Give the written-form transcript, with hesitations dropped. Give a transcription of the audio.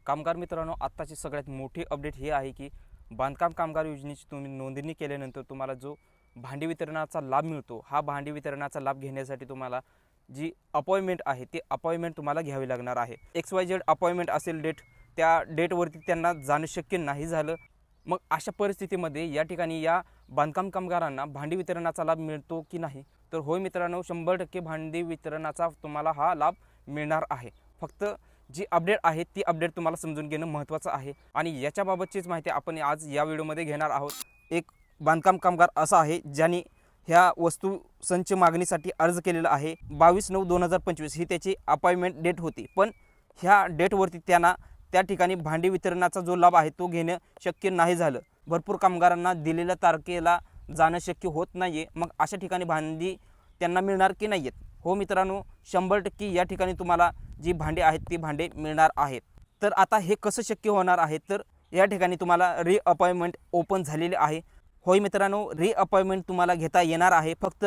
कामगार मित्रांनो, आत्ताची सगळ्यात मोठी अपडेट ही आहे की बांधकाम कामगार योजनेची तुम्ही नोंदणी केल्यानंतर तुम्हाला जो भांडी वितरणाचा लाभ मिळतो, हा भांडी वितरणाचा लाभ घेण्यासाठी तुम्हाला जी अपॉइंटमेंट आहे ती अपॉइंटमेंट तुम्हाला घ्यावी लागणार आहे. XYZ अपॉइंटमेंट असेल डेट, त्या डेटवरती त्यांना जाणं शक्य नाही झालं. मग अशा परिस्थितीमध्ये या ठिकाणी या बांधकाम कामगारांना भांडी वितरणाचा लाभ मिळतो की नाही? तर होय मित्रांनो, 100% भांडी वितरणाचा तुम्हाला हा लाभ मिळणार आहे. फक्त जी अपडेट आहे ती अपडेट तुम्हाला समजून घेणं महत्त्वाचं आहे आणि याच्याबाबतचीच माहिती आपण आज या व्हिडिओमध्ये घेणार आहोत. एक बांधकाम कामगार असा आहे ज्यांनी ह्या वस्तू संच मागणीसाठी अर्ज केलेला आहे. 22/9/2025 ही त्याची अपॉइंटमेंट डेट होती, पण ह्या डेटवरती त्यांना त्या ठिकाणी भांडी वितरणाचा जो लाभ आहे तो घेणं शक्य नाही झालं. भरपूर कामगारांना दिलेल्या तारखेला जाणं शक्य होत नाही आहे. मग अशा ठिकाणी भांडी त्यांना मिळणार की नाही आहेत? हो मित्रांनो, 100% या ठिकाणी तुम्हाला जी भांडे आहेत ती भांडे मिळणार आहेत. तर आता हे कसं शक्य होणार आहे? तर या ठिकाणी तुम्हाला अपॉइंटमेंट ओपन झालेली आहे. होय मित्रांनो, अपॉइंटमेंट तुम्हाला घेता येणार आहे. फक्त